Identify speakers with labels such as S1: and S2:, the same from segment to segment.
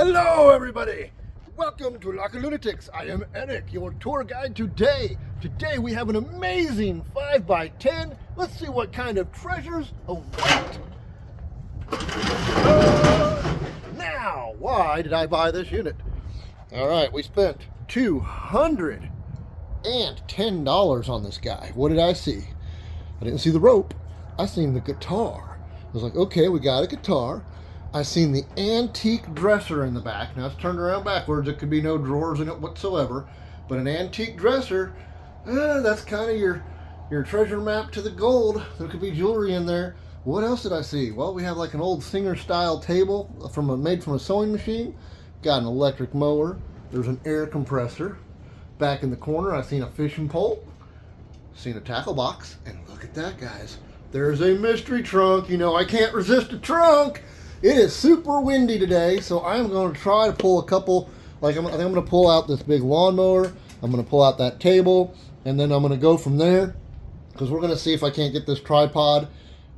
S1: Hello everybody! Welcome to Locker Lunatics. I am Eric, your tour guide today. Today we have an amazing 5x10. Let's see what kind of treasures await. Now, why did I buy this unit? Alright, we spent $210 on this guy. What did I see? I didn't see the rope. I seen the guitar. I was like, okay, we got a guitar. I seen the antique dresser in the back. Now it's turned around backwards. It could be no drawers in it whatsoever. But an antique dresser, that's kind of your treasure map to the gold. There could be jewelry in there. What else did I see? Well, we have like an old Singer style table made from a sewing machine. Got an electric mower. There's an air compressor. Back in the corner, I seen a fishing pole. Seen a tackle box. And look at that, guys. There's a mystery trunk. You know, I can't resist a trunk. It is super windy today, so I'm going to try to pull a couple, I think I'm going to pull out this big lawnmower, I'm going to pull out that table, and then I'm going to go from there, because we're going to see if I can't get this tripod.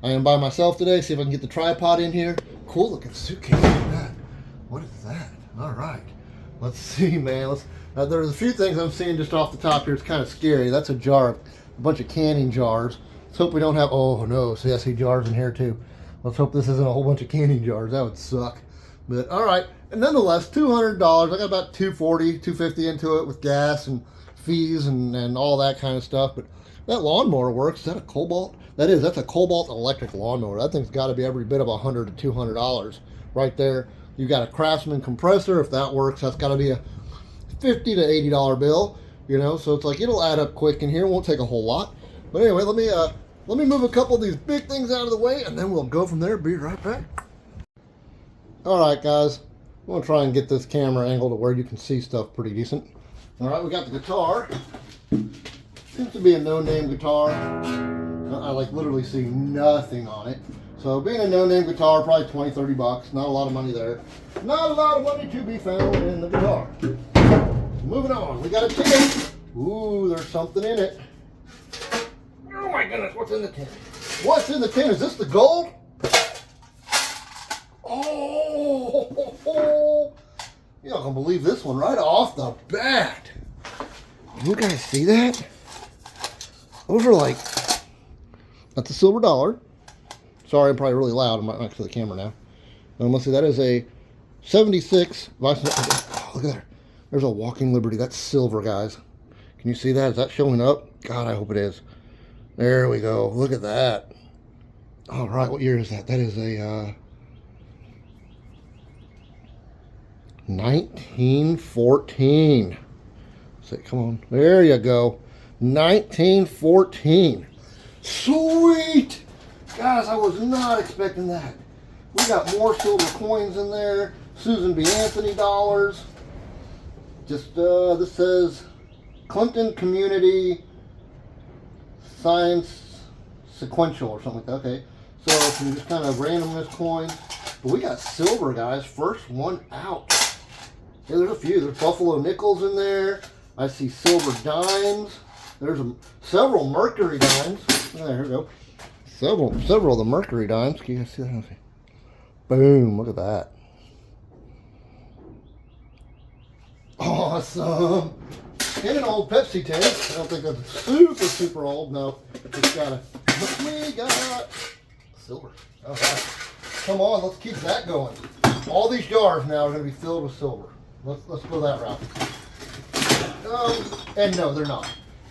S1: I am by myself today, see if I can get the tripod in here. Cool looking suitcase, look at that. What is that? All right, let's see, man. There's a few things I'm seeing just off the top here. It's kind of scary. That's a jar, a bunch of canning jars. Let's hope we don't have, oh no, see I see jars in here too. Let's hope this isn't a whole bunch of canning jars. That would suck. But all right. And nonetheless, $200. I got about $240, $250 into it with gas and fees and all that kind of stuff. But that lawnmower works. Is that a Cobalt? That's a Cobalt electric lawnmower. That thing's got to be every bit of $100 to $200 right there. You got a Craftsman compressor. If that works, that's got to be a $50 to $80 bill. You know, so it's like it'll add up quick in here. It won't take a whole lot. But anyway, let me move a couple of these big things out of the way, and then we'll go from there. Be right back. All right, guys. I'm going to try and get this camera angle to where you can see stuff pretty decent. All right, we got the guitar. Seems to be a no-name guitar. I literally see nothing on it. So being a no-name guitar, probably 20, 30 bucks. Not a lot of money there. Not a lot of money to be found in the guitar. Moving on. We got a tin. Ooh, there's something in it. Oh my goodness, what's in the tin? What's in the tin? Is this the gold? Oh, you're not gonna believe this one right off the bat. You guys see that? Those are like, that's a silver dollar. Sorry, I'm probably really loud. I'm right next to the camera now. Let's see, that is a 76. Oh, look at there. There's a Walking Liberty. That's silver, guys. Can you see that? Is that showing up? God, I hope it is. There we go. Look at that. All right, what year is that? That is a 1914. Say, come on. There you go. 1914. Sweet! Guys, I was not expecting that. We got more silver coins in there. Susan B. Anthony dollars. Just, this says Clinton Community Science Sequential or something like that. Okay, so some just kind of randomness coins. But we got silver, guys. First one out. Yeah, there's a few. There's Buffalo nickels in there. I see silver dimes. There's several Mercury dimes. There we go. Several of the Mercury dimes. Can you guys see that? Boom! Look at that. Awesome. In an old Pepsi tank. I don't think that's super old. No, it's got we got silver. All right. Come on, let's keep that going. All these jars now are going to be filled with silver. Let's go that route. And no, they're not.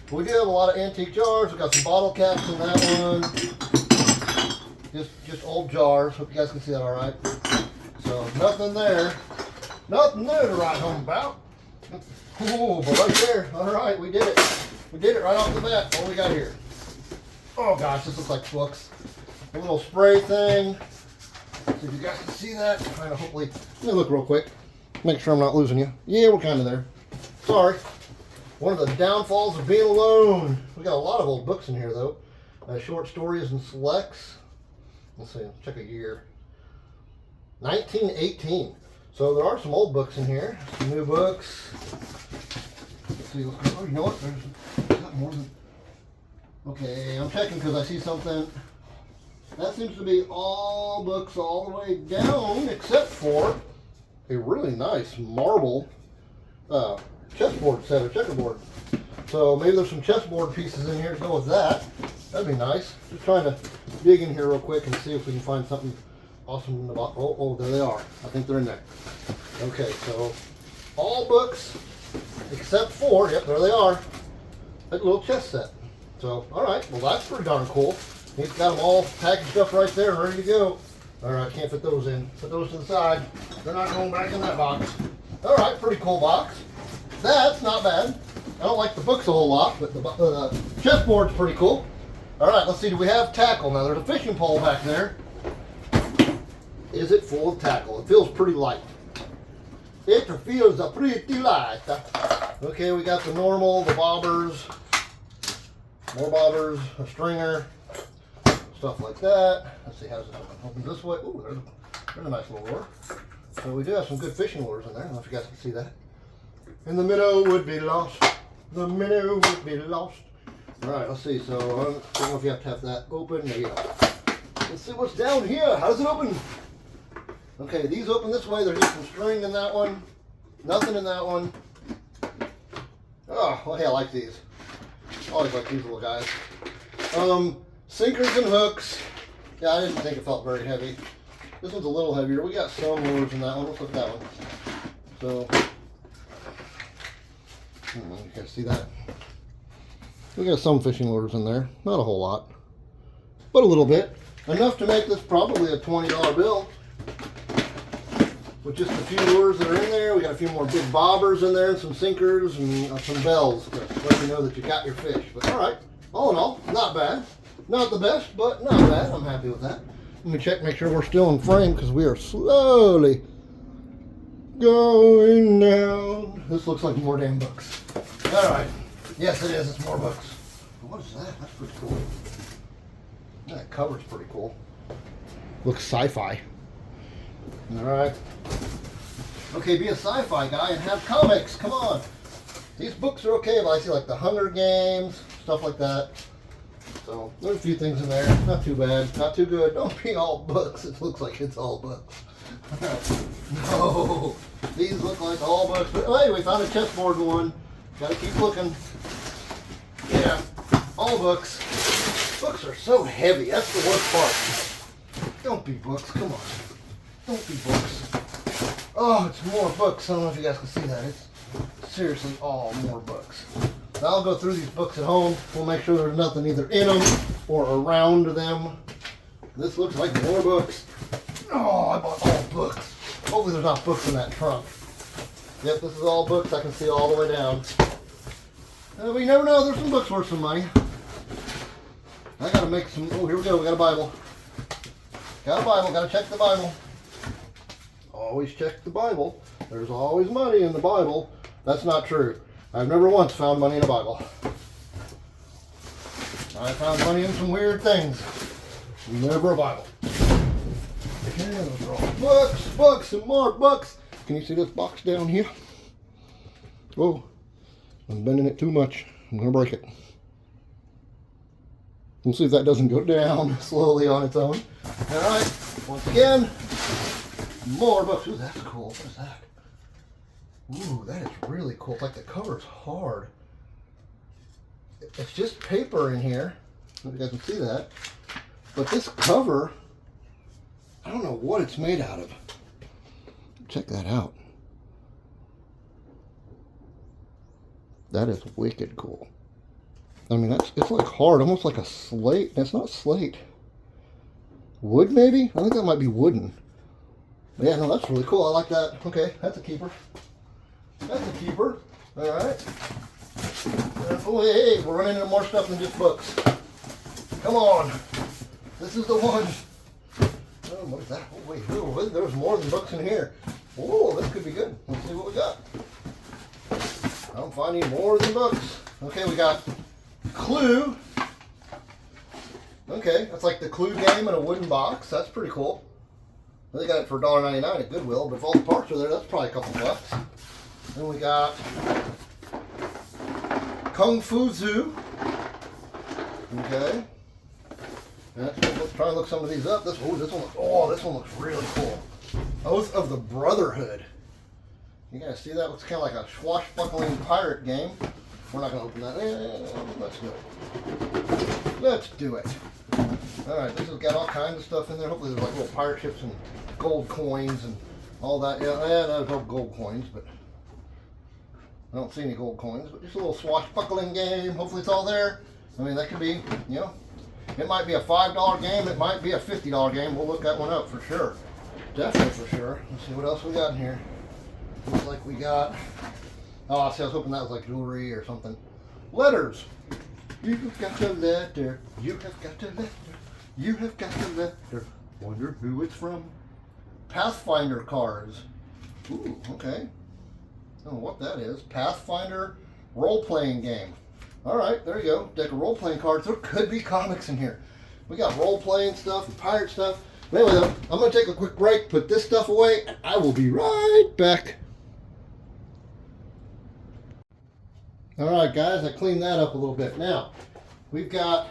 S1: But we do have a lot of antique jars. We got some bottle caps in that one. Just old jars. Hope you guys can see that all right. So nothing there. Nothing there to write home about. Oh, but right there. All right, we did it. We did it right off the bat. What do we got here? Oh gosh, this looks like books. A little spray thing. So if you guys can see that, trying to hopefully, let me look real quick. Make sure I'm not losing you. Yeah, we're kind of there. Sorry. One of the downfalls of being alone. We got a lot of old books in here though. Short stories and selects. Let's see, check a year. 1918. So there are some old books in here, some new books. Let's see, oh, you know what? There's got more than. Okay, I'm checking because I see something. That seems to be all books all the way down, except for a really nice marble chessboard set, or checkerboard. So maybe there's some chessboard pieces in here to go with that. That'd be nice. Just trying to dig in here real quick and see if we can find something awesome in the box. Oh, there they are. I think they're in there. Okay, so all books except for, yep, there they are. Like a little chess set. So, all right, well that's pretty darn cool. He's got them all packaged up right there, ready to go. All right, can't fit those in. Put those to the side. They're not going back in that box. All right, pretty cool box. That's not bad. I don't like the books a whole lot, but the chessboard's pretty cool. All right, let's see, do we have tackle? Now there's a fishing pole back there. Is it full of tackle? It feels pretty light. It feels pretty light. Okay, we got the normal, the bobbers, more bobbers, a stringer, stuff like that. Let's see, how does it open? Opens this way. Ooh, there's a nice little lure. So we do have some good fishing lures in there. I don't know if you guys can see that. And the minnow would be lost. The minnow would be lost. All right, let's see. So I don't know if you have to have that open. There you go. Let's see what's down here. How does it open? Okay, these open this way. There's just some string in that one. Nothing in that one. Oh, well, hey, I like these. I always like these little guys. Sinkers and hooks. Yeah, I didn't think it felt very heavy. This one's a little heavier. We got some lures in that one. Let's look at that one. So, you guys see that? We got some fishing lures in there. Not a whole lot, but a little bit. Enough to make this probably a $20 bill. With just a few lures that are in there. We got a few more big bobbers in there, and some sinkers, and some bells to let you know that you got your fish. But all right, all in all, not bad. Not the best, but not bad. I'm happy with that. Let me check, make sure we're still in frame, because we are slowly going down. This looks like more damn books. All right. Yes, it is. It's more books. What is that? That's pretty cool. That cover's pretty cool. Looks sci-fi. All right. Okay, be a sci-fi guy and have comics. Come on. These books are okay, but I see like the Hunger Games, stuff like that. So there's a few things in there. Not too bad. Not too good. Don't be all books. It looks like it's all books. No. These look like all books. But hey, we found a chessboard one. Gotta keep looking. Yeah. All books. Books are so heavy. That's the worst part. Don't be books. Come on. Don't be books. Oh, it's more books. I don't know if you guys can see that. It's seriously all more books. Now I'll go through these books at home. We'll make sure there's nothing either in them or around them. This looks like more books. Oh, I bought all books. Hopefully there's not books in that trunk. Yep, this is all books. I can see all the way down. But you never know. There's some books worth some money. I gotta make some. Oh, here we go. We got a Bible. Got a Bible. Gotta check the Bible. Always check the Bible. There's always money in the Bible. That's not true. I've never once found money in a Bible. I found money in some weird things. Never a Bible. Okay, those are all books, books, and more books. Can you see this box down here? Oh, I'm bending it too much. I'm going to break it. We'll see if that doesn't go down slowly on its own. All right, once again, more books. Ooh, that's cool. What is that? Ooh, that is really cool. It's like the cover's hard. It's just paper in here. I don't know if you guys can see that. But this cover, I don't know what it's made out of. Check that out. That is wicked cool. I mean, it's like hard, almost like a slate. That's not slate. Wood, maybe? I think that might be wooden. But yeah, no, that's really cool. I like that. Okay, that's a keeper. That's a keeper. All right. Oh, hey, we're running into more stuff than just books. Come on. This is the one. Oh, what is that? Oh, wait, ooh, there's more than books in here. Oh, this could be good. Let's see what we got. I'm finding more than books. Okay, we got Clue. Okay, that's like the Clue game in a wooden box. That's pretty cool. They got it for $1.99 at Goodwill, but if all the parts are there, that's probably a couple bucks. Then we got Kung Fu Zoo. Okay. Let's try and look some of these up. This one looks really cool. Oath of the Brotherhood. You guys see that? Looks kind of like a swashbuckling pirate game. We're not going to open that. Let's do it. Let's do it. Alright, this has got all kinds of stuff in there. Hopefully there's like little pirate ships and gold coins and all that. Yeah, there's no gold coins, but I don't see any gold coins. But just a little swashbuckling game. Hopefully it's all there. I mean, that could be, you know, it might be a $5 game. It might be a $50 game. We'll look that one up for sure. Definitely for sure. Let's see what else we got in here. Looks like we got, oh, see, I was hoping that was like jewelry or something. Letters. You've got a letter. You have got a letter. You have got a letter. Wonder who it's from. Pathfinder cards. Ooh, okay. I don't know what that is. Pathfinder role-playing game. All right, there you go. Deck of role-playing cards. There could be comics in here. We got role-playing stuff and pirate stuff. But anyway, though, I'm going to take a quick break, put this stuff away, and I will be right back. All right, guys, I cleaned that up a little bit. Now, we've got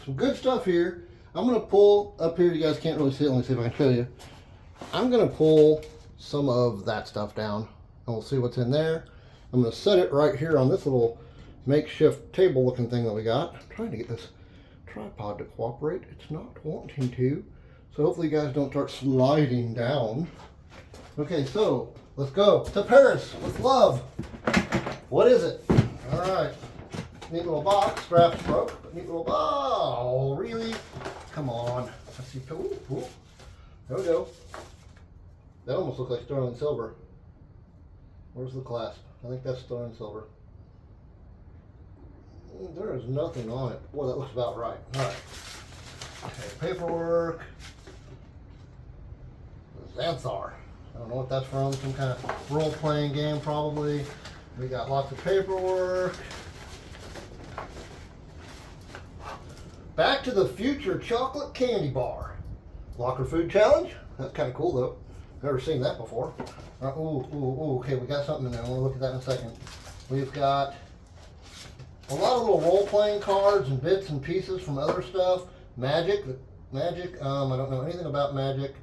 S1: some good stuff here. I'm going to pull up here. You guys can't really see it. Let me see if I can show you. I'm going to pull some of that stuff down, and we'll see what's in there. I'm going to set it right here on this little makeshift table looking thing that we got. I'm trying to get this tripod to cooperate. It's not wanting to. So hopefully you guys don't start sliding down. Okay, so let's go to Paris with love. What is it? All right. Neat little box. Straps broke, but neat little box. Oh, really? Come on. Let's see. Ooh, ooh. There we go. That almost looks like sterling silver. Where's the clasp? I think that's sterling silver. There is nothing on it. Boy, that looks about right. All right. Okay, paperwork. Xanthar. I don't know what that's from. Some kind of role-playing game, probably. We got lots of paperwork. Back to the Future chocolate candy bar. Locker food challenge. That's kind of cool, though. Never seen that before. Ooh, okay, we got something in there. I want to look at that in a second. We've got a lot of little role-playing cards and bits and pieces from other stuff. Magic, I don't know anything about magic.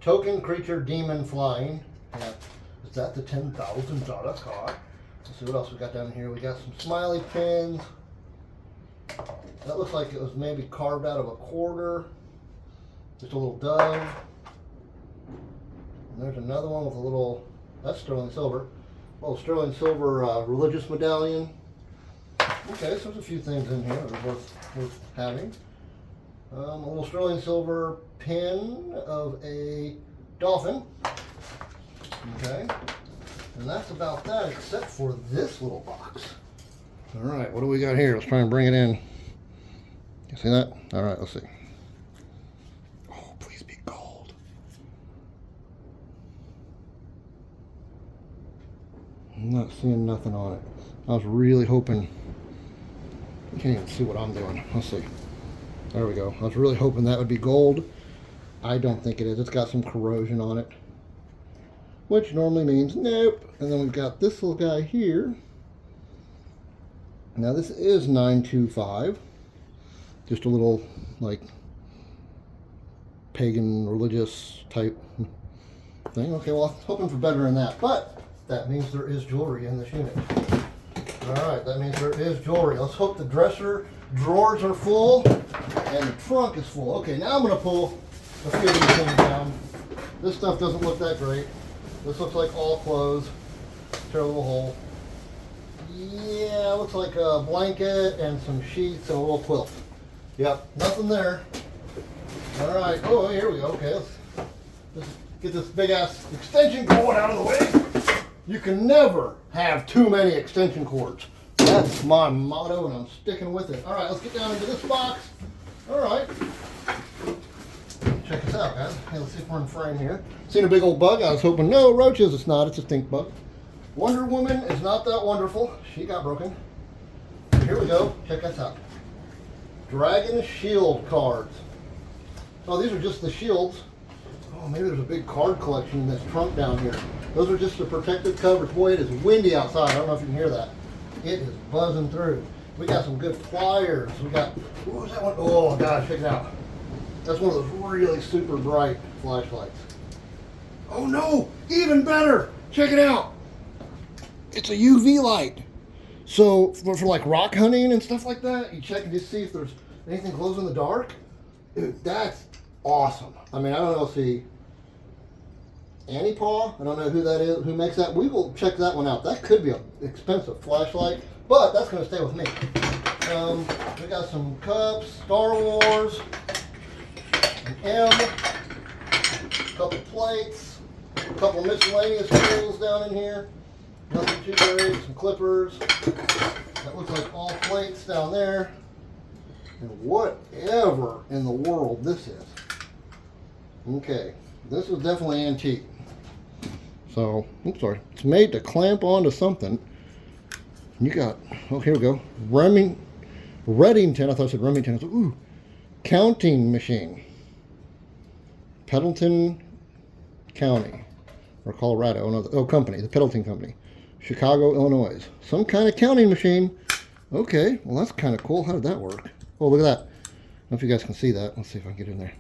S1: Token creature demon flying. Yeah. Is that the $10,000 card? Let's see what else we got down here. We got some smiley pins. That looks like it was maybe carved out of a quarter. Just a little dove. And there's another one with a little, that's sterling silver. Oh, sterling silver religious medallion. Okay, so there's a few things in here that are worth having. A little sterling silver pin of a dolphin. Okay, and that's about that except for this little box. All right, what do we got here? Let's try and bring it in. You see that? All right, let's see. Oh, please be gold. I'm not seeing nothing on it. I was really hoping. I can't even see what I'm doing. Let's see. There we go. I was really hoping that would be gold. I don't think it is. It's got some corrosion on it, which normally means nope. And then we've got this little guy here. Now this is 925. Just a little like pagan religious type thing. Okay, well, I'm hoping for better than that, but that means there is jewelry in this unit. All right, that means there is jewelry. Let's hope the dresser drawers are full and the trunk is full. Okay, now I'm going to pull a few of these things down. This stuff doesn't look that great. This looks like all clothes. Tear a little hole. Yeah, looks like a blanket and some sheets and a little quilt. Yep, nothing there. All right. Oh, here we go. Okay, let's get this big ass extension cord out of the way. You can never have too many extension cords. That's my motto, and I'm sticking with it. All right, let's get down into this box. All right. Check this out, guys. Hey, let's see if we're in frame here. Seen a big old bug. I was hoping, no, roaches. It's not. It's a stink bug. Wonder Woman is not that wonderful. She got broken. Here we go. Check this out. Dragon Shield cards. Oh, these are just the shields. Oh, maybe there's a big card collection in this trunk down here. Those are just the protective covers. Boy, it is windy outside. I don't know if you can hear that. It is buzzing through. We got some good flyers. We got, what was that one? Oh, gosh, check it out. That's one of those really super bright flashlights. Oh, no, even better. Check it out. It's a UV light. So for like rock hunting and stuff like that, you check and just see if there's anything glows in the dark. Dude, that's awesome. I mean, I don't know, see, Annie Paw, I don't know who that is, who makes that. We will check that one out. That could be an expensive flashlight, but that's going to stay with me. We got some cups, Star Wars, an M, a couple plates, a couple miscellaneous tools down in here. Nothing too great, some clippers. That looks like all plates down there. And whatever in the world this is. Okay, this is definitely antique. So, I'm sorry. It's made to clamp onto something. You got, oh, here we go. Reddington, I thought I said Remington. I said, ooh, counting machine. Pendleton County, or Colorado, no, company, the Pendleton Company. Chicago, Illinois. Some kind of counting machine. Okay, well that's kind of cool. How did that work? Oh, look at that. I don't know if you guys can see that. Let's see if I can get in there.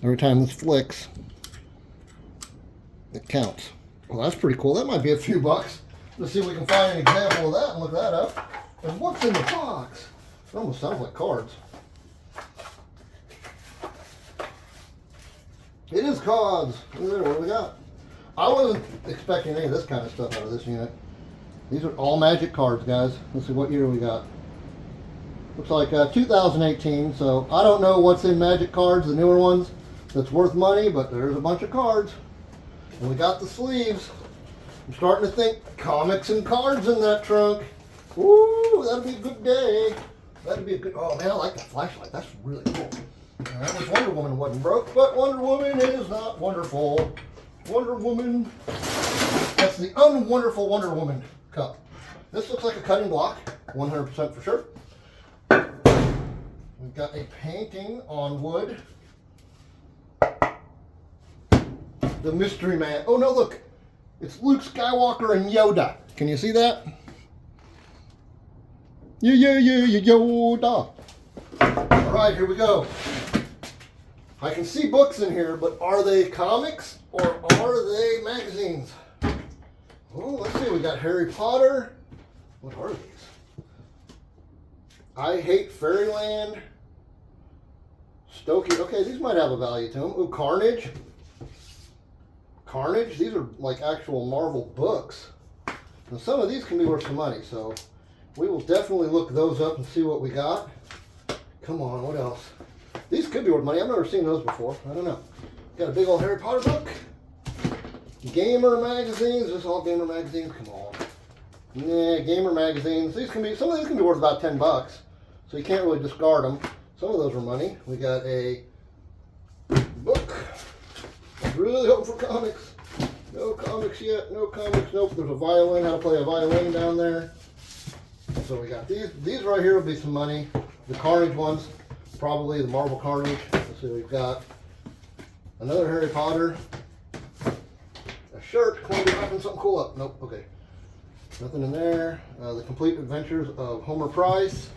S1: Every time this flicks, it counts. Well, that's pretty cool. That might be a few bucks. Let's see if we can find an example of that and look that up. And what's in the box? It almost sounds like cards. It is cards. What do we got? I wasn't expecting any of this kind of stuff out of this unit. These are all magic cards, guys. Let's see what year we got. Looks like 2018, so I don't know what's in magic cards, the newer ones, that's worth money, but there's a bunch of cards. And we got the sleeves. I'm starting to think comics and cards in that trunk. Ooh, that'll be a good day. That'd be a good, oh man, I like that flashlight. That's really cool. And that was Wonder Woman wasn't broke, but Wonder Woman is not wonderful. Wonder Woman. That's the unwonderful Wonder Woman cup. This looks like a cutting block, 100% for sure. We've got a painting on wood. The Mystery Man. Oh no, look. It's Luke Skywalker and Yoda. Can you see that? Yoda. All right, here we go. I can see books in here, but are they comics or are they magazines? Oh, let's see. We got Harry Potter. What are these? I Hate Fairyland. Stokey. Okay, these might have a value to them. Ooh, Carnage. Carnage. These are like actual Marvel books. And some of these can be worth some money, so we will definitely look those up and see what we got. Come on, what else? These could be worth money. I've never seen those before. I don't know. Got a big old Harry Potter book. Gamer magazines. Is this all gamer magazines? Come on. Nah, gamer magazines. These can be, some of these can be worth about 10 bucks. So you can't really discard them. Some of those are money. We got a book. I'm really hoping for comics. No comics yet. No comics. Nope. There's a violin. How to play a violin down there. So we got these. These right here will be some money. The Carnage ones. Probably the Marvel Carnage. Let's see what we've got. Another Harry Potter. A shirt. Can we wrapping something cool up? Nope. Okay. Nothing in there. The Complete Adventures of Homer Price.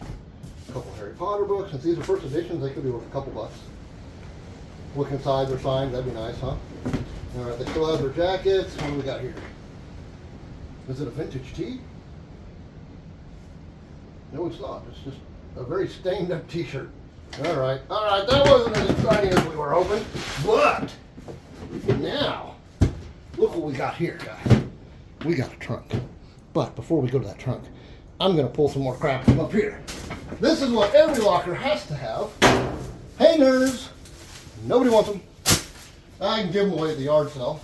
S1: A couple Harry Potter books. Since these are first editions, they could be worth a couple bucks. Look inside their signs. That'd be nice, huh? All right. They still have their jackets. What do we got here? Is it a vintage tee? No, it's not. It's just a very stained up t-shirt. All right, that wasn't as exciting as we were hoping, but now, look what we got here, guys. We got a trunk. But before we go to that trunk, I'm gonna pull some more crap from up here. This is what every locker has to have. Hangers. Nobody wants them. I can give them away at the yard sale.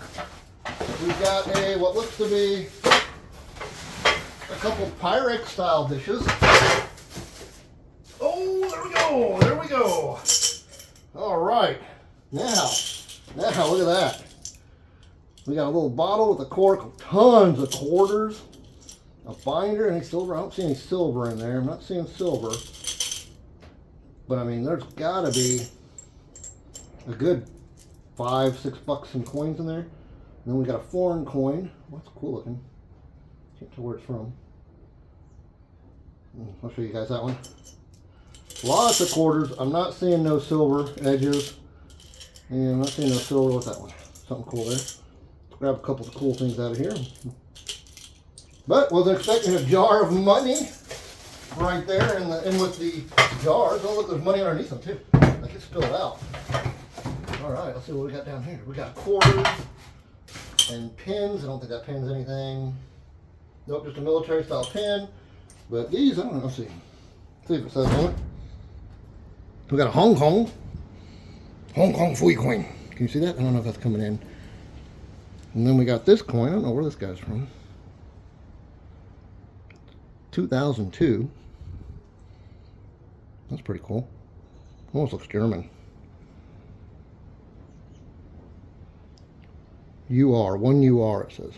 S1: We've got what looks to be a couple Pyrex style dishes. Oh, there we go. There we go. All right. Now, look at that. We got a little bottle with a cork, tons of quarters, a binder, any silver. I don't see any silver in there. I'm not seeing silver. But I mean, there's got to be a good $5-6 in coins in there. And then we got a foreign coin. That's cool looking. Can't tell where it's from. I'll show you guys that one. Lots of quarters. I'm not seeing no silver edges. And I'm not seeing no silver with that one. Something cool there. Let's grab a couple of cool things out of here. But wasn't expecting a jar of money right there in with the jars. Oh, look, there's money underneath them too. Like it spilled out. All right, let's see what we got down here. We got quarters and pins. I don't think that pin's anything. Nope, just a military style pin. But these, I don't know. Let's see. See if it says on it. We got a Hong Kong Fui coin. Can you see that? I don't know if that's coming in. And then we got this coin. I don't know where this guy's from. 2002. That's pretty cool. Almost looks German. UR, 1 UR it says.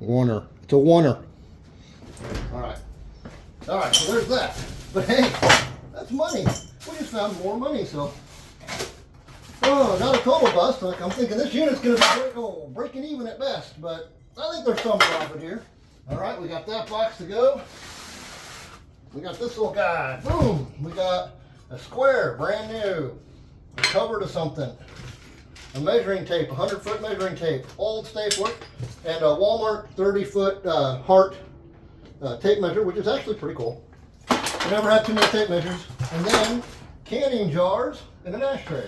S1: Oneer. It's a oneer. Alright. Alright, so there's that. But hey, that's money. We just found more money, so. Oh, not a total bust. Like I'm thinking this unit's going to be breaking even at best, but I think there's some profit here. Alright, we got that box to go. We got this little guy. Boom! We got a square, brand new. A cover to something. A measuring tape, 100-foot measuring tape, old stapler, and a Walmart 30-foot heart tape measure, which is actually pretty cool. I never had too many tape measures. And then canning jars and an ashtray.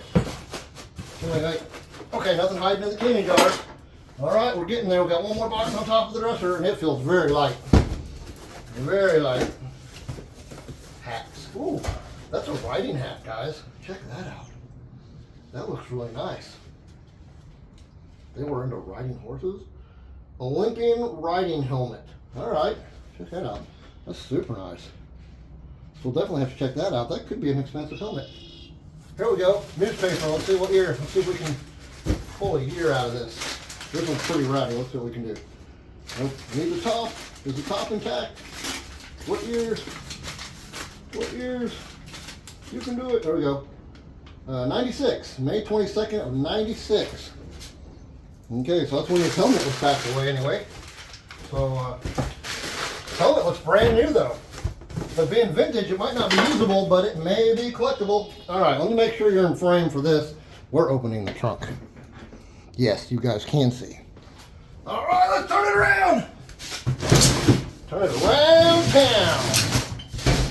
S1: Wait. Okay, nothing hiding in the canning jars. All right, we're getting there. We got one more box on top of the dresser, and it feels very light. Very light. Hats. Ooh, that's a riding hat, guys. Check that out. That looks really nice. They were into riding horses. Olympian riding helmet. All right, check that out. That's super nice. We'll definitely have to check that out. That could be an expensive helmet. Here we go. Newspaper. Let's see what year. Let's see if we can pull a year out of this. This one's pretty ratty. Let's see what we can do. Nope. Need the top. Is the top intact? What years? What years? You can do it. There we go. 96. May 22nd of 96. Okay, so that's when this helmet was packed away anyway. So, helmet looks brand new though. But being vintage, it might not be usable, but it may be collectible. All right, let me make sure you're in frame for this. We're opening the trunk. Yes, you guys can see. All right, let's turn it around. Turn it around town.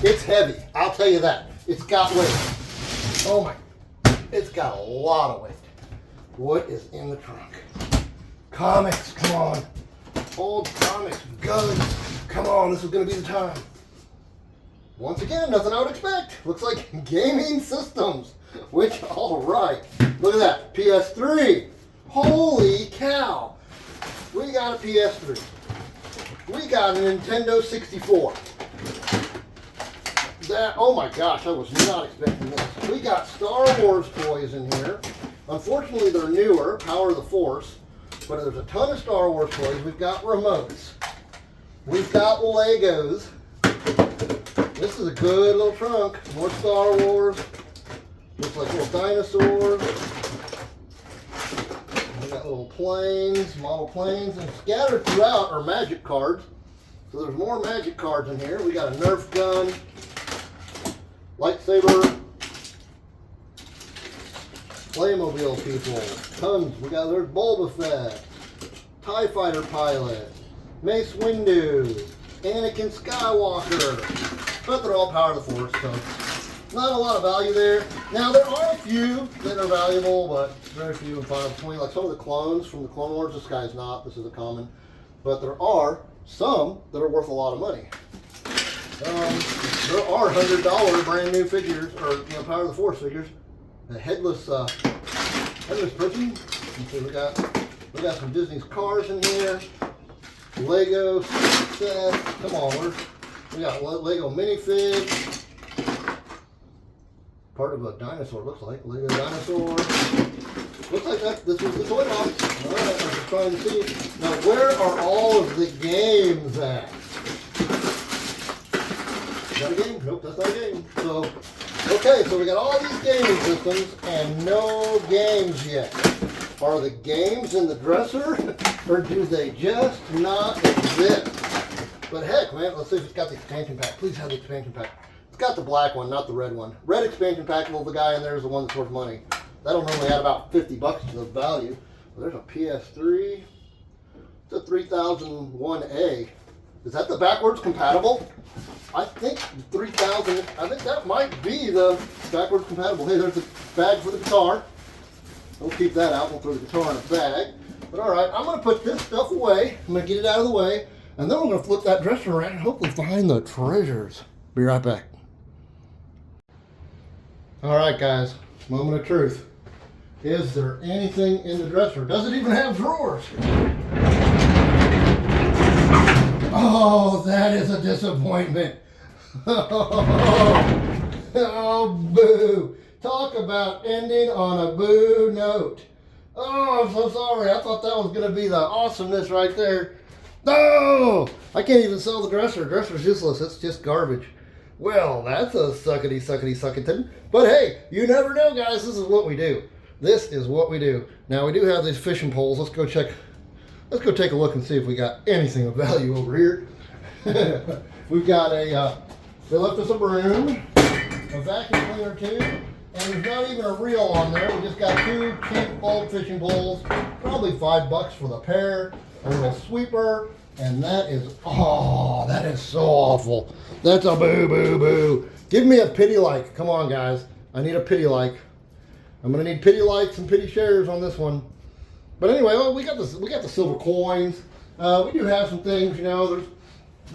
S1: It's heavy, I'll tell you that. It's got weight. Oh my, it's got a lot of weight. What is in the trunk? Comics, come on. Old comics, guns. Come on, this is gonna be the time. Once again, nothing I would expect. Looks like gaming systems, which, all right. Look at that, PS3. Holy cow. We got a PS3. We got a Nintendo 64. That, oh my gosh, I was not expecting this. We got Star Wars toys in here. Unfortunately, they're newer, Power of the Force, but there's a ton of Star Wars toys. We've got remotes. We've got Legos. This is a good little trunk. More Star Wars. Looks like little dinosaurs. We got little planes, model planes, and scattered throughout are magic cards. So there's more magic cards in here. We got a Nerf gun, lightsaber, Playmobil people, tons. We got there's Boba Fett, TIE Fighter pilot, Mace Windu, Anakin Skywalker. But they're all Power of the Force, so not a lot of value there. Now there are a few that are valuable, but very few and far between. Like some of the clones from the Clone Wars. This guy's not. This is a common. But there are some that are worth a lot of money. There are $100 brand new figures, or Power of the Force figures. A headless person. Let's see, we got some Disney's cars in here. Lego sets. Come on, we got Lego minifig. Part of a dinosaur, looks like. Lego dinosaur. Looks like that. This was the toy box. Alright, I'm just trying to see. Now, where are all of the games at? Is that a game? Nope, that's not a game. So, okay, so we got all these gaming systems and no games yet. Are the games in the dresser, or do they just not exist? But heck, man, let's see if it's got the expansion pack. Please have the expansion pack. It's got the black one, not the red one. Red expansion pack, well, the guy in there is the one that's worth money. That'll normally add about $50 to the value. Well, there's a PS3. the 3001A. Is that the backwards compatible? I think 3000, I think that might be the backwards compatible. Hey, there's the bag for the guitar. We'll keep that out. We'll throw the guitar in a bag. But all right, I'm going to put this stuff away. I'm going to get it out of the way. And then we're going to flip that dresser around and hopefully find the treasures. Be right back. All right, guys. Moment of truth. Is there anything in the dresser? Does it even have drawers? Oh, that is a disappointment. Oh, boo. Talk about ending on a boo note. Oh, I'm so sorry. I thought that was going to be the awesomeness right there. No! I can't even sell the dresser. Dresser's useless. It's just garbage. Well, that's a suckety-suckety-suckerton. But hey, you never know, guys. This is what we do. This is what we do. Now, we do have these fishing poles. Let's go check. Let's go take a look and see if we got anything of value over here. We've got a, they left us a broom, a vacuum cleaner too, and there's not even a reel on there. We just got 2 cheap bulk fishing poles, probably $5 for the pair, a little sweeper, and that is, oh, that is so awful. That's a boo, boo, boo. Give me a pity like. Come on, guys. I need a pity like. I'm gonna need pity likes and pity shares on this one. But anyway, well, we got the silver coins. We do have some things, you know. There's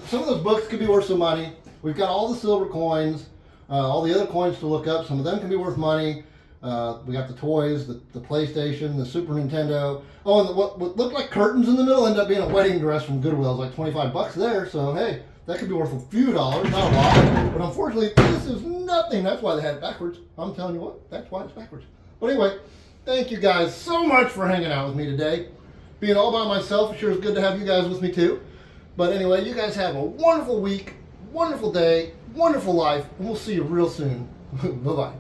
S1: some of those books could be worth some money. We've got all the silver coins, all the other coins to look up. Some of them can be worth money. We got the toys, the PlayStation, the Super Nintendo. Oh, and what looked like curtains in the middle ended up being a wedding dress from Goodwill. It was like $25 there. So hey, that could be worth a few dollars, not a lot. But unfortunately, this is nothing. That's why they had it backwards. I'm telling you what, that's why it's backwards. But anyway, thank you guys so much for hanging out with me today. Being all by myself, it sure is good to have you guys with me too. But anyway, you guys have a wonderful week, wonderful day, wonderful life, and we'll see you real soon. Bye-bye.